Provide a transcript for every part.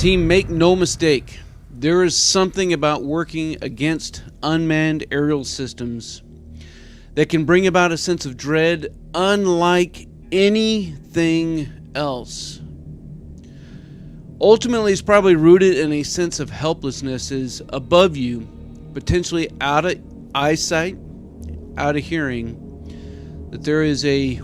Team, make no mistake, there is something about working against unmanned aerial systems that can bring about a sense of dread unlike anything else. Ultimately, it's probably rooted in a sense of helplessness is above you, potentially out of eyesight, out of hearing, that there is a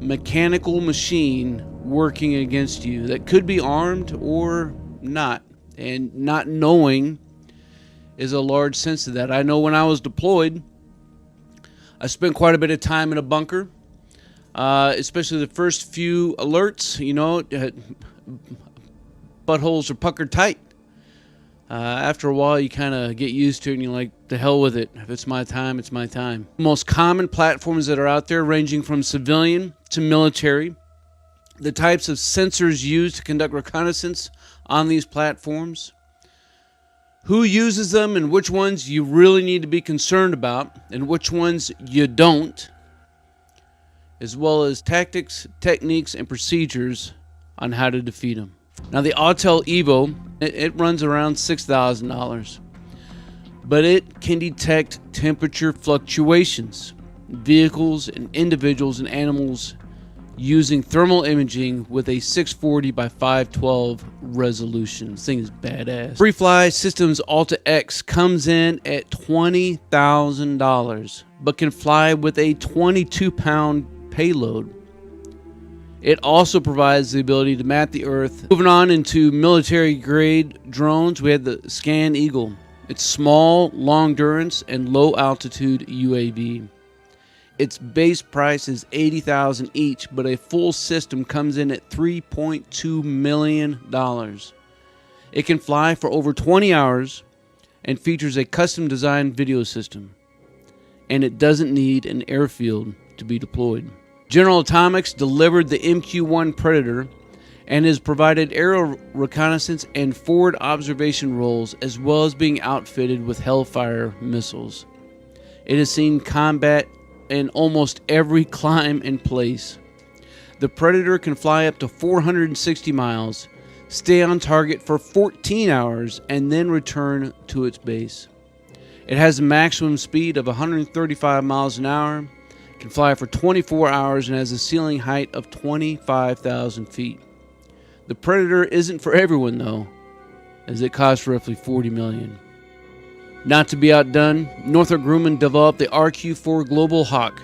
mechanical machine working against you that could be armed or not. And not knowing is a large sense of that. I know when I was deployed, I spent quite a bit of time in a bunker, especially the first few alerts, buttholes are puckered tight. After a while, you kind of get used to it and you're like, the hell with it. If it's my time, it's my time. Most common platforms that are out there, ranging from civilian to military, the types of sensors used to conduct reconnaissance on these platforms, who uses them and which ones you really need to be concerned about and which ones you don't, as well as tactics, techniques, and procedures on how to defeat them. Now, the Autel Evo, it runs around $6,000, but it can detect temperature fluctuations, vehicles and individuals and animals using thermal imaging with a 640 by 512 resolution. This thing is badass. FreeFly Systems Alta X comes in at $20,000, but can fly with a 22-pound payload. It also provides the ability to map the Earth. Moving on into military-grade drones, we have the Scan Eagle. It's small, long-endurance, and low-altitude UAV. Its base price is $80,000 each, but a full system comes in at $3.2 million. It can fly for over 20 hours and features a custom-designed video system. And it doesn't need an airfield to be deployed. General Atomics delivered the MQ-1 Predator and has provided aerial reconnaissance and forward observation roles, as well as being outfitted with Hellfire missiles. It has seen combat in almost every climb and place. The Predator can fly up to 460 miles, stay on target for 14 hours, and then return to its base. It has a maximum speed of 135 miles an hour, can fly for 24 hours, and has a ceiling height of 25,000 feet. The Predator isn't for everyone, though, as it costs roughly $40 million. Not to be outdone, Northrop Grumman developed the RQ-4 Global Hawk.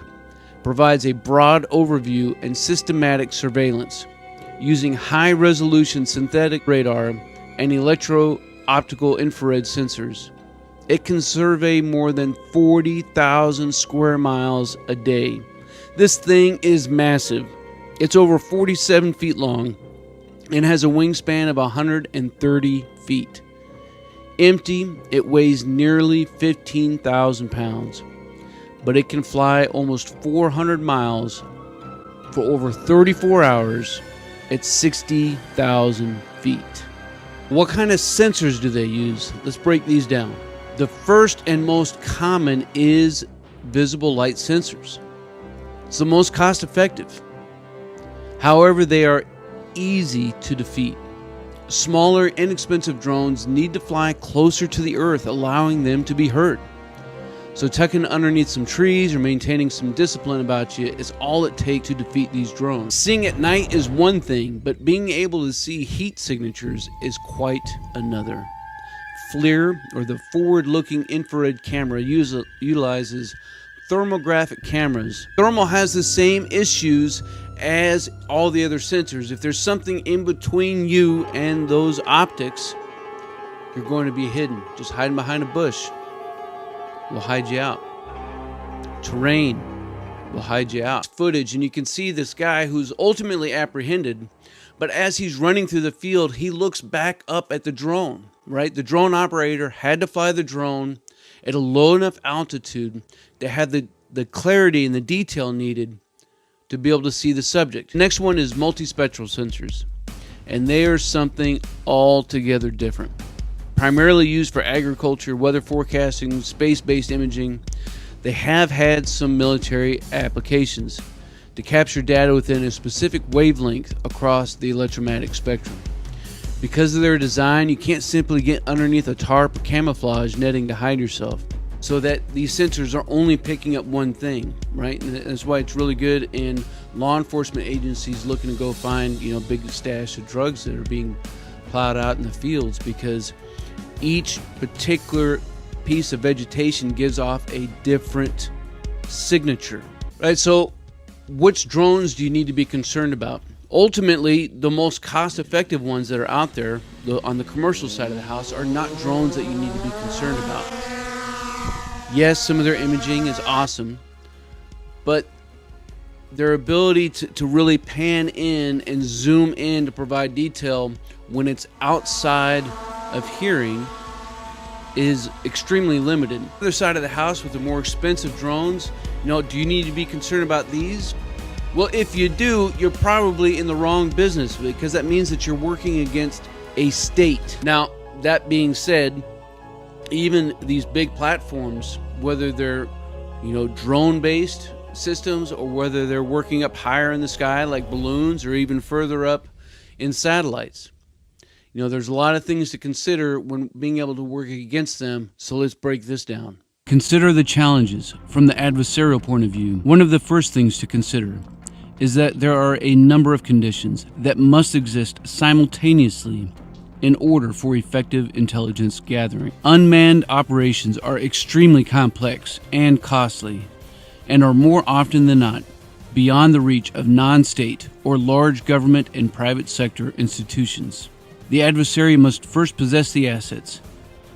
Provides a broad overview and systematic surveillance using high-resolution synthetic radar and electro-optical infrared sensors. It can survey more than 40,000 square miles a day. This thing is massive. It's over 47 feet long and has a wingspan of 130 feet. Empty, it weighs nearly 15,000 pounds, but it can fly almost 400 miles for over 34 hours at 60,000 feet. What kind of sensors do they use? Let's break these down. The first and most common is visible light sensors. It's the most cost effective. However, they are easy to defeat. Smaller, inexpensive drones need to fly closer to the Earth, allowing them to be heard. So tucking underneath some trees or maintaining some discipline about you is all it takes to defeat these drones. Seeing at night is one thing, but being able to see heat signatures is quite another. FLIR, or the Forward-Looking Infrared Camera, utilizes thermographic cameras. Thermal has the same issues as all the other sensors. If there's something in between you and those optics, you're going to be hidden. Just hiding behind a bush will hide you out. Terrain will hide you out. Footage, and you can see this guy who's ultimately apprehended, but as he's running through the field, he looks back up at the drone, right? The drone operator had to fly the drone at a low enough altitude to have the clarity and the detail needed to be able to see the subject. Next one is multispectral sensors, and they are something altogether different. Primarily used for agriculture, weather forecasting, space-based imaging, they have had some military applications to capture data within a specific wavelength across the electromagnetic spectrum. Because of their design, you can't simply get underneath a tarp or camouflage netting to hide yourself. So that these sensors are only picking up one thing, right? And that's why it's really good in law enforcement agencies looking to go find, big stash of drugs that are being plowed out in the fields, because each particular piece of vegetation gives off a different signature, right? So which drones do you need to be concerned about? Ultimately, the most cost-effective ones that are out there on the commercial side of the house are not drones that you need to be concerned about. Yes, some of their imaging is awesome, but their ability to really pan in and zoom in to provide detail when it's outside of hearing is extremely limited. The other side of the house with the more expensive drones, do you need to be concerned about these? Well, if you do, you're probably in the wrong business, because that means that you're working against a state. Now, that being said, even these big platforms, whether they're, drone-based systems or whether they're working up higher in the sky like balloons or even further up in satellites, there's a lot of things to consider when being able to work against them. So let's break this down. Consider the challenges from the adversarial point of view. One of the first things to consider is that there are a number of conditions that must exist simultaneously in order for effective intelligence gathering. Unmanned operations are extremely complex and costly, and are more often than not beyond the reach of non-state or large government and private sector institutions. The adversary must first possess the assets,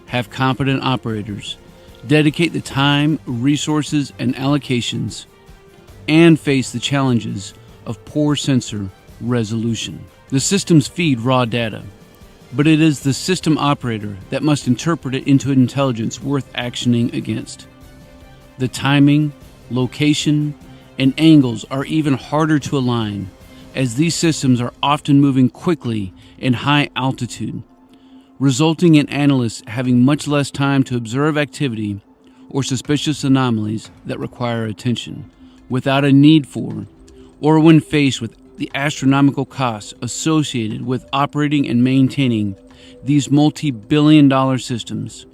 have competent operators, dedicate the time, resources, and allocations, and face the challenges of poor sensor resolution. The systems feed raw data, but it is the system operator that must interpret it into intelligence worth actioning against. The timing, location, and angles are even harder to align, as these systems are often moving quickly in high altitude, resulting in analysts having much less time to observe activity or suspicious anomalies that require attention, without a need for, or when faced with the astronomical costs associated with operating and maintaining these multi-billion-dollar systems.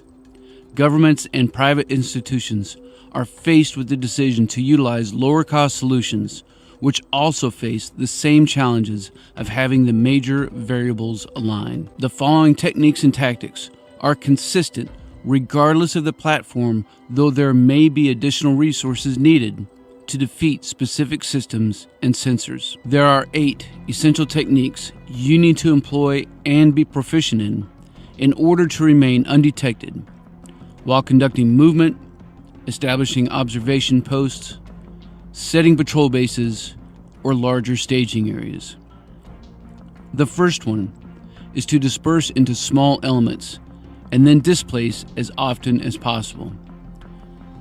Governments and private institutions are faced with the decision to utilize lower-cost solutions, which also face the same challenges of having the major variables align. The following techniques and tactics are consistent regardless of the platform, though there may be additional resources needed to defeat specific systems and sensors. There are 8 essential techniques you need to employ and be proficient in order to remain undetected while conducting movement, establishing observation posts, setting patrol bases, or larger staging areas. The first one is to disperse into small elements and then displace as often as possible,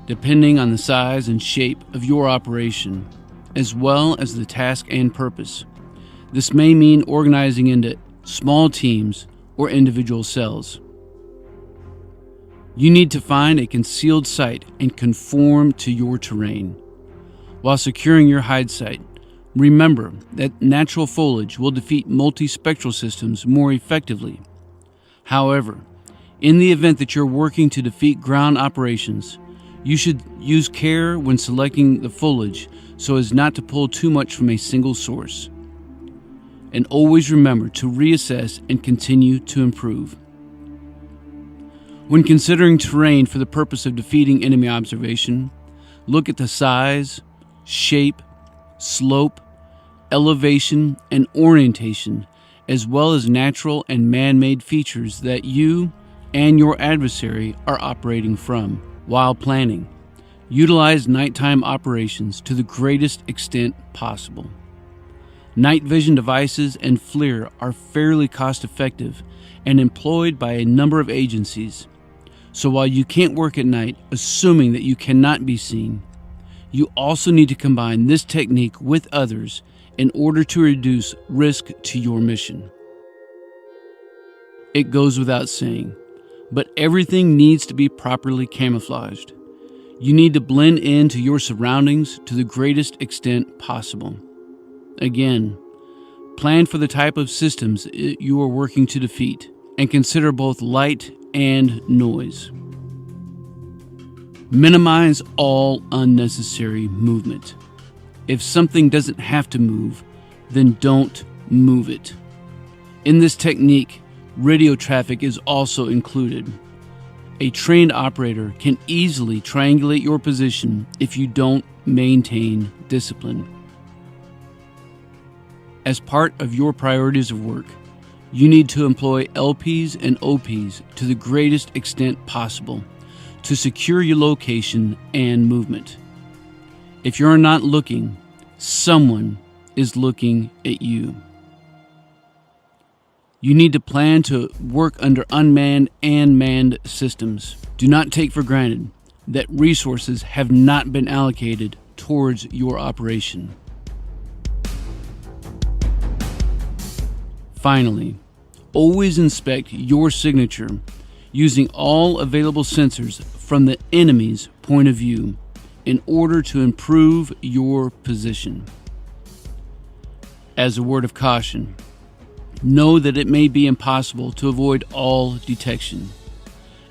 depending on the size and shape of your operation, as well as the task and purpose. This may mean organizing into small teams or individual cells. You need to find a concealed site and conform to your terrain. While securing your hide site, remember that natural foliage will defeat multispectral systems more effectively. However, in the event that you're working to defeat ground operations, you should use care when selecting the foliage so as not to pull too much from a single source. And always remember to reassess and continue to improve. When considering terrain for the purpose of defeating enemy observation, look at the size, shape, slope, elevation, and orientation, as well as natural and man-made features that you and your adversary are operating from. While planning, utilize nighttime operations to the greatest extent possible. Night vision devices and FLIR are fairly cost-effective and employed by a number of agencies. So while you can't work at night, assuming that you cannot be seen, you also need to combine this technique with others in order to reduce risk to your mission. It goes without saying, but everything needs to be properly camouflaged. You need to blend into your surroundings to the greatest extent possible. Again, Plan for the type of systems you are working to defeat, and consider both light and noise. Minimize all unnecessary movement. If something doesn't have to move, then don't move it. In this technique, radio traffic is also included. A trained operator can easily triangulate your position if you don't maintain discipline. As part of your priorities of work, you need to employ LPs and OPs to the greatest extent possible to secure your location and movement. If you're not looking, someone is looking at you. You need to plan to work under unmanned and manned systems. Do not take for granted that resources have not been allocated towards your operation. Finally, always inspect your signature using all available sensors from the enemy's point of view in order to improve your position. As a word of caution, know that it may be impossible to avoid all detection,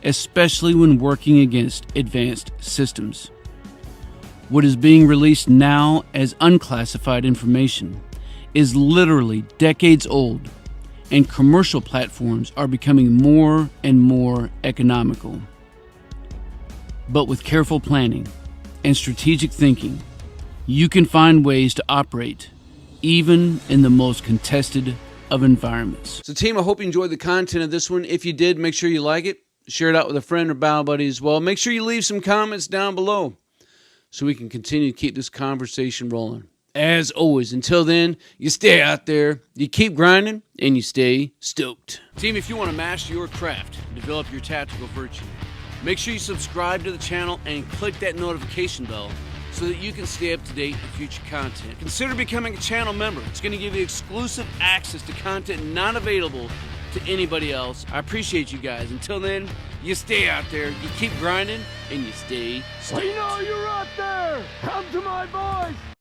especially when working against advanced systems. What is being released now as unclassified information is literally decades old, and commercial platforms are becoming more and more economical. But with careful planning and strategic thinking, you can find ways to operate even in the most contested of environments. So team, I hope you enjoyed the content of this one. If you did, make sure you like it, share it out with a friend or battle buddy as well. Make sure you leave some comments down below so we can continue to keep this conversation rolling. As always, until then, you stay out there, you keep grinding, and you stay stoked. Team, if you want to master your craft, develop your tactical virtue, make sure you subscribe to the channel and click that notification bell so that you can stay up to date with future content. Consider becoming a channel member. It's going to give you exclusive access to content not available to anybody else. I appreciate you guys. Until then, you stay out there, you keep grinding, and you stay stoked. We know you're out there! Come to my voice!